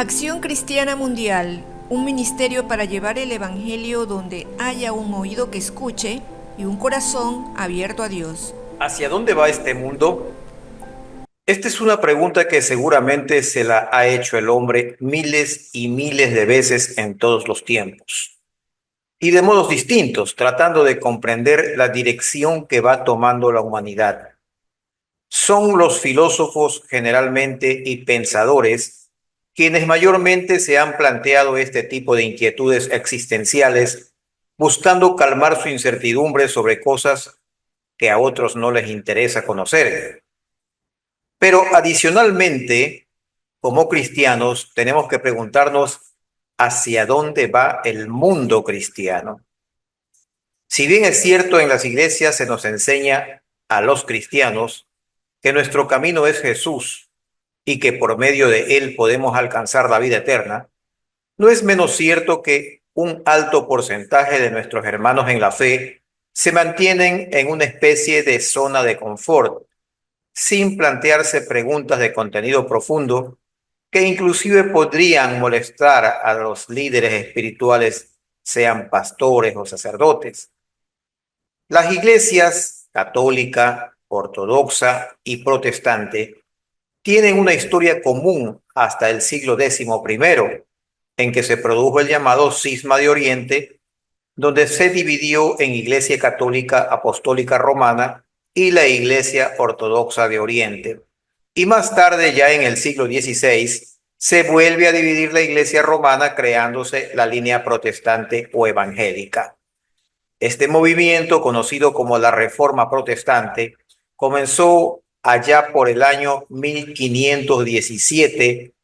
Acción Cristiana Mundial, un ministerio para llevar el Evangelio donde haya un oído que escuche y un corazón abierto a Dios. ¿Hacia dónde va este mundo? Esta es una pregunta que seguramente se la ha hecho el hombre miles y miles de veces en todos los tiempos, y de modos distintos, tratando de comprender la dirección que va tomando la humanidad. Son los filósofos generalmente y pensadores quienes mayormente se han planteado este tipo de inquietudes existenciales, buscando calmar su incertidumbre sobre cosas que a otros no les interesa conocer. Pero adicionalmente, como cristianos, tenemos que preguntarnos hacia dónde va el mundo cristiano. Si bien es cierto, en las iglesias se nos enseña a los cristianos que nuestro camino es Jesús y que por medio de él podemos alcanzar la vida eterna, no es menos cierto que un alto porcentaje de nuestros hermanos en la fe se mantienen en una especie de zona de confort, sin plantearse preguntas de contenido profundo que inclusive podrían molestar a los líderes espirituales, sean pastores o sacerdotes. Las iglesias católica, ortodoxa y protestante tienen una historia común hasta el siglo XI, en que se produjo el llamado Cisma de Oriente, donde se dividió en Iglesia Católica Apostólica Romana y la Iglesia Ortodoxa de Oriente. Y más tarde, ya en el siglo XVI, se vuelve a dividir la Iglesia Romana, creándose la línea protestante o evangélica. Este movimiento, conocido como la Reforma Protestante, comenzó allá por el año 1517,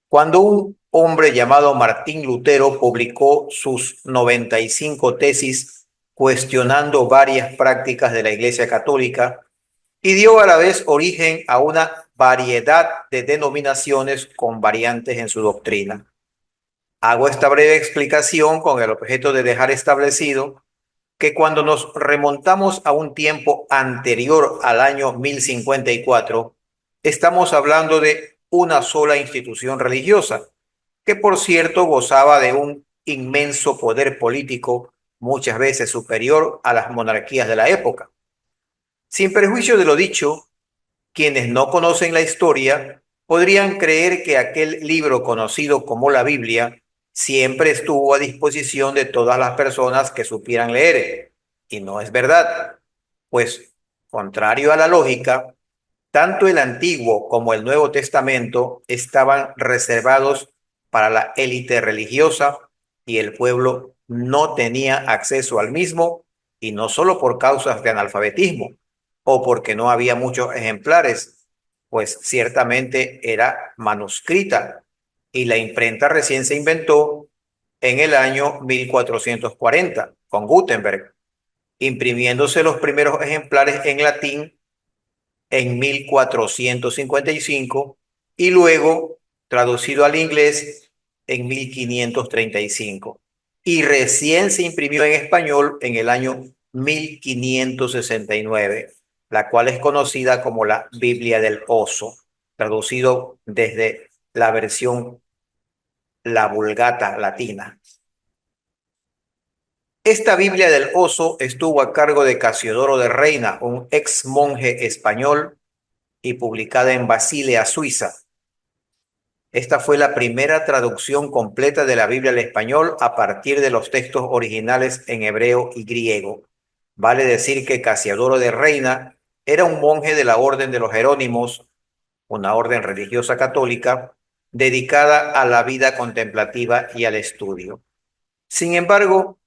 cuando un hombre llamado Martín Lutero publicó sus 95 tesis cuestionando varias prácticas de la Iglesia Católica y dio a la vez origen a una variedad de denominaciones con variantes en su doctrina. Hago esta breve explicación con el objeto de dejar establecido que cuando nos remontamos a un tiempo anterior al año 1054, estamos hablando de una sola institución religiosa, que por cierto gozaba de un inmenso poder político, muchas veces superior a las monarquías de la época. Sin perjuicio de lo dicho, quienes no conocen la historia podrían creer que aquel libro conocido como la Biblia siempre estuvo a disposición de todas las personas que supieran leer. Y no es verdad, pues, contrario a la lógica, tanto el Antiguo como el Nuevo Testamento estaban reservados para la élite religiosa y el pueblo no tenía acceso al mismo, y no solo por causas de analfabetismo o porque no había muchos ejemplares, pues ciertamente era manuscrita y la imprenta recién se inventó en el año 1440 con Gutenberg, imprimiéndose los primeros ejemplares en latín en 1455 y luego traducido al inglés en 1535. Y recién se imprimió en español en el año 1569, la cual es conocida como la Biblia del Oso, traducido desde la versión la Vulgata latina. Esta Biblia del Oso estuvo a cargo de Casiodoro de Reina, un ex monje español, y publicada en Basilea, Suiza. Esta fue la primera traducción completa de la Biblia al español a partir de los textos originales en hebreo y griego. Vale decir que Casiodoro de Reina era un monje de la Orden de los Jerónimos, una orden religiosa católica dedicada a la vida contemplativa y al estudio. Sin embargo,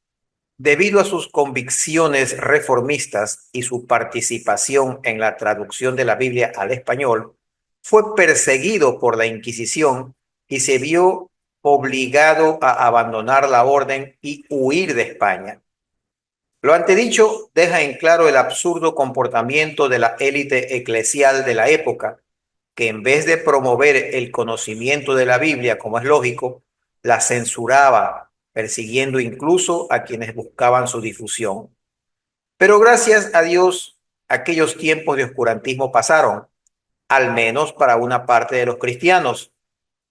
debido a sus convicciones reformistas y su participación en la traducción de la Biblia al español, fue perseguido por la Inquisición y se vio obligado a abandonar la orden y huir de España. Lo antedicho deja en claro el absurdo comportamiento de la élite eclesial de la época, que en vez de promover el conocimiento de la Biblia, como es lógico, la censuraba, persiguiendo incluso a quienes buscaban su difusión. Pero gracias a Dios, aquellos tiempos de oscurantismo pasaron, al menos para una parte de los cristianos,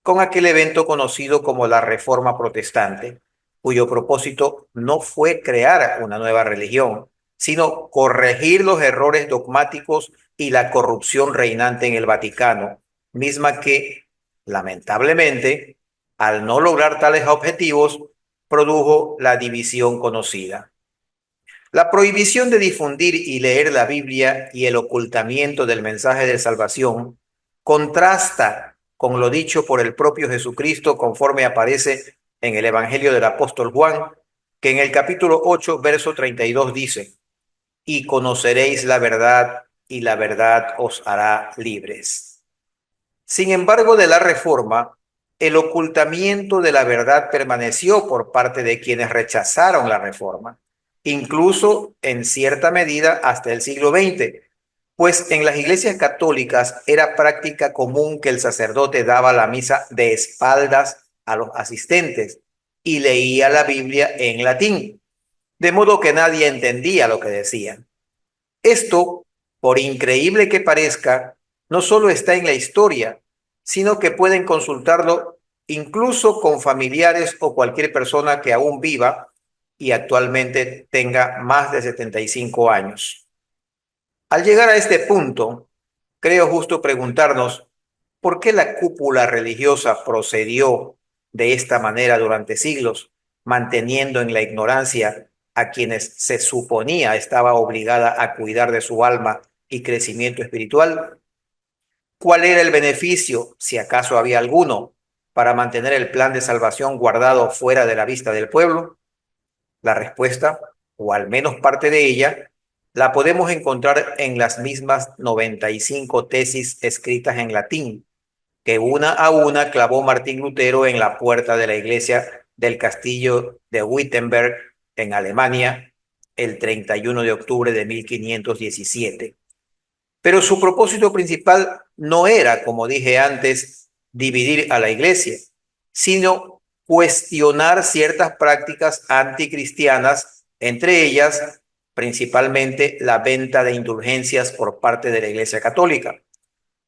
con aquel evento conocido como la Reforma Protestante, cuyo propósito no fue crear una nueva religión, sino corregir los errores dogmáticos y la corrupción reinante en el Vaticano, misma que, lamentablemente, al no lograr tales objetivos, produjo la división conocida. La prohibición de difundir y leer la Biblia y el ocultamiento del mensaje de salvación contrasta con lo dicho por el propio Jesucristo conforme aparece en el Evangelio del apóstol Juan, que en el capítulo 8, verso 32 dice: y conoceréis la verdad, y la verdad os hará libres. Sin embargo, de la Reforma, el ocultamiento de la verdad permaneció por parte de quienes rechazaron la Reforma, incluso en cierta medida hasta el siglo XX, pues en las iglesias católicas era práctica común que el sacerdote daba la misa de espaldas a los asistentes y leía la Biblia en latín, de modo que nadie entendía lo que decían. Esto, por increíble que parezca, no solo está en la historia, sino que pueden consultarlo incluso con familiares o cualquier persona que aún viva y actualmente tenga más de 75 años. Al llegar a este punto, creo justo preguntarnos por qué la cúpula religiosa procedió de esta manera durante siglos, manteniendo en la ignorancia a quienes se suponía estaba obligada a cuidar de su alma y crecimiento espiritual. ¿Cuál era el beneficio, si acaso había alguno, para mantener el plan de salvación guardado fuera de la vista del pueblo? La respuesta, o al menos parte de ella, la podemos encontrar en las mismas 95 tesis escritas en latín, que una a una clavó Martín Lutero en la puerta de la iglesia del castillo de Wittenberg, en Alemania, el 31 de octubre de 1517. Pero su propósito principal no era, como dije antes, dividir a la iglesia, sino cuestionar ciertas prácticas anticristianas, entre ellas principalmente la venta de indulgencias por parte de la Iglesia Católica.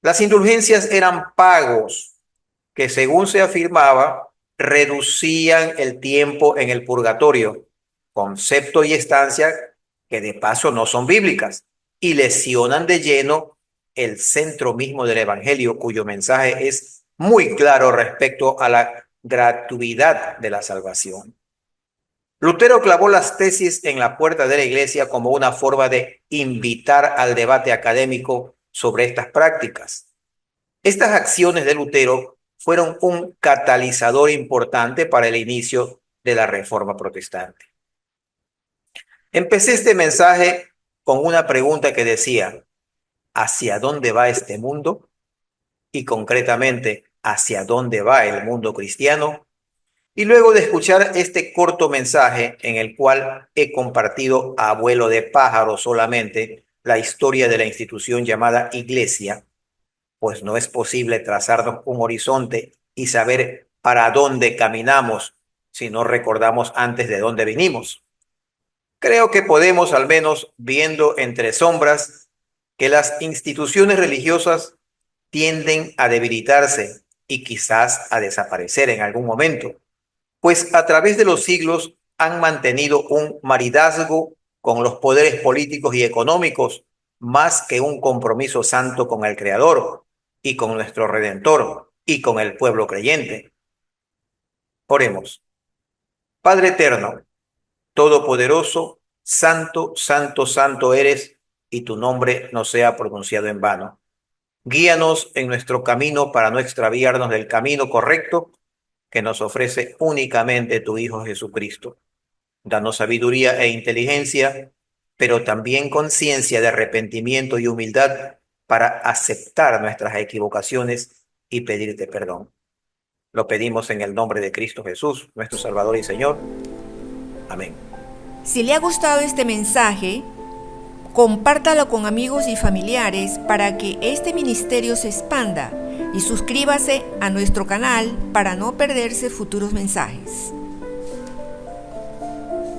Las indulgencias eran pagos que, según se afirmaba, reducían el tiempo en el purgatorio, concepto y estancia que de paso no son bíblicas, y lesionan de lleno el centro mismo del Evangelio, cuyo mensaje es muy claro respecto a la gratuidad de la salvación. Lutero clavó las tesis en la puerta de la iglesia como una forma de invitar al debate académico sobre estas prácticas. Estas acciones de Lutero fueron un catalizador importante para el inicio de la Reforma Protestante. Empecé este mensaje con una pregunta que decía: ¿hacia dónde va este mundo? Y concretamente, ¿hacia dónde va el mundo cristiano? Y luego de escuchar este corto mensaje en el cual he compartido a vuelo de pájaro solamente la historia de la institución llamada Iglesia, pues no es posible trazarnos un horizonte y saber para dónde caminamos si no recordamos antes de dónde vinimos. Creo que podemos, al menos viendo entre sombras, que las instituciones religiosas tienden a debilitarse y quizás a desaparecer en algún momento, pues a través de los siglos han mantenido un maridazgo con los poderes políticos y económicos, más que un compromiso santo con el Creador y con nuestro Redentor y con el pueblo creyente. Oremos. Padre eterno, todopoderoso, santo, santo, santo eres, y tu nombre no sea pronunciado en vano. Guíanos en nuestro camino para no extraviarnos del camino correcto que nos ofrece únicamente tu Hijo Jesucristo. Danos sabiduría e inteligencia, pero también conciencia de arrepentimiento y humildad para aceptar nuestras equivocaciones y pedirte perdón. Lo pedimos en el nombre de Cristo Jesús, nuestro Salvador y Señor. Amén. Si le ha gustado este mensaje, compártalo con amigos y familiares para que este ministerio se expanda, y suscríbase a nuestro canal para no perderse futuros mensajes.